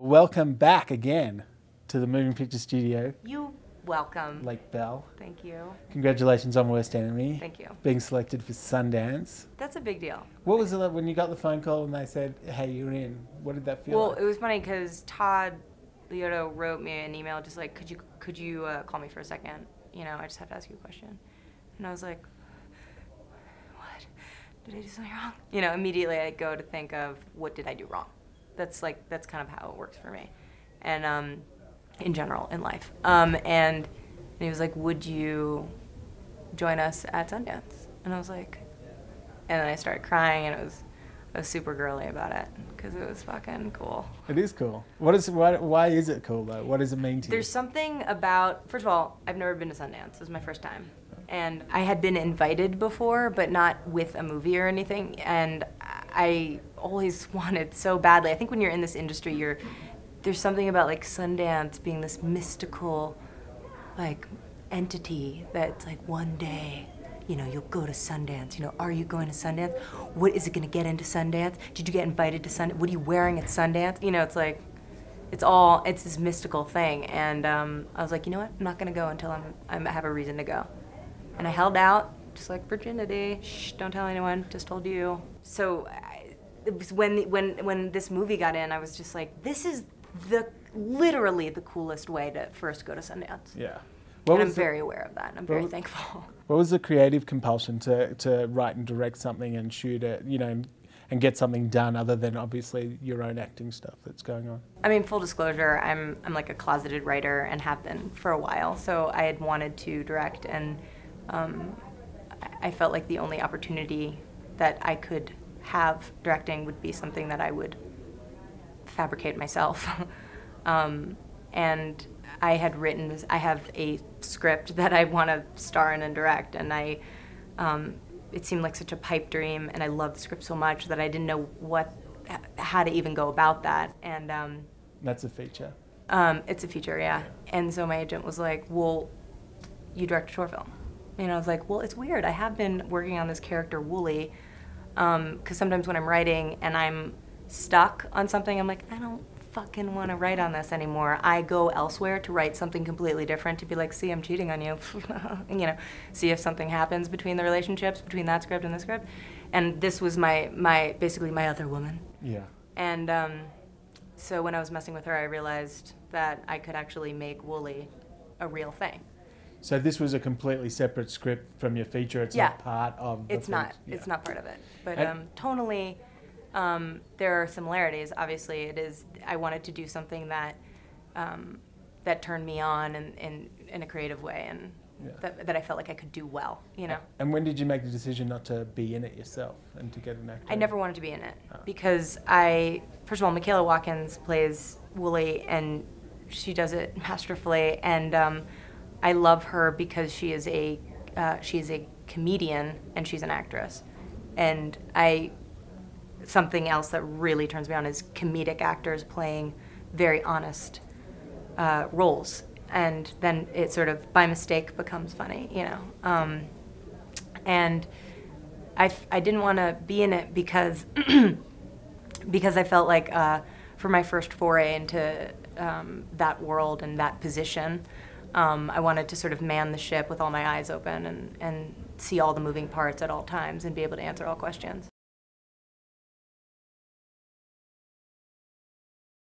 Welcome back again to the Moving Picture Studio. You welcome. Lake Bell. Thank you. Congratulations on Worst Enemy. Thank you. Being selected for Sundance. That's a big deal. What was it like when you got the phone call and they said, hey, you're in? What did that feel like? Well, it was funny because Todd Liotta wrote me an email just like, could you call me for a second? You know, I just have to ask you a question. And I was like, what? Did I do something wrong? You know, immediately I go to think of what did I do wrong? That's kind of how it works for me. And in general, in life. And he was like, would you join us at Sundance? And I was like, and then I started crying, and I was super girly about it because it was fucking cool. It is cool. Why is it cool though? What does it mean to you? There's something about, first of all, I've never been to Sundance. This was my first time. And I had been invited before, but not with a movie or anything. And I always wanted so badly. I think when you're in this industry, there's something about like Sundance being this mystical, like, entity that's like one day, you know, you'll go to Sundance. You know, are you going to Sundance? What is it going to get into Sundance? Did you get invited to Sundance? What are you wearing at Sundance? You know, it's like, it's this mystical thing. And I was like, you know what? I'm not going to go until I have a reason to go. And I held out, just like virginity. Shh, don't tell anyone, just told you. So it was when this movie got in, I was just like, this is literally the coolest way to first go to Sundance. Yeah. And I'm very aware of that, and I'm very thankful. What was the creative compulsion to write and direct something and shoot it, you know, and get something done other than obviously your own acting stuff that's going on? I mean, full disclosure, I'm like a closeted writer and have been for a while, so I had wanted to direct, and I felt like the only opportunity that I could have directing would be something that I would fabricate myself. And I had written this, I have a script that I want to star in and direct, and it seemed like such a pipe dream, and I loved the script so much that I didn't know how to even go about that. And that's a feature. It's a feature, yeah. And so my agent was like, well, you direct a short film. And I was like, well, it's weird. I have been working on this character, Wooly, because sometimes when I'm writing and I'm stuck on something, I'm like, I don't fucking want to write on this anymore. I go elsewhere to write something completely different, to be like, see, I'm cheating on you. And, you know, see if something happens between the relationships, between that script and this script. And this was basically my other woman. Yeah. And so when I was messing with her, I realized that I could actually make Wooly a real thing. So this was a completely separate script from your feature. It's not part of the It's not. Yeah. It's not part of it. But tonally, there are similarities. Obviously, it is. I wanted to do something that that turned me on in a creative way, and that I felt like I could do well. You know. And when did you make the decision not to be in it yourself and to get an actor? I never wanted to be in it because first of all, Michaela Watkins plays Wooly, and she does it masterfully, and I love her because she is a comedian and she's an actress, and something else that really turns me on is comedic actors playing very honest roles, and then it sort of by mistake becomes funny, you know. And I didn't want to be in it because because I felt like for my first foray into that world and that position, I wanted to sort of man the ship with all my eyes open and see all the moving parts at all times and be able to answer all questions.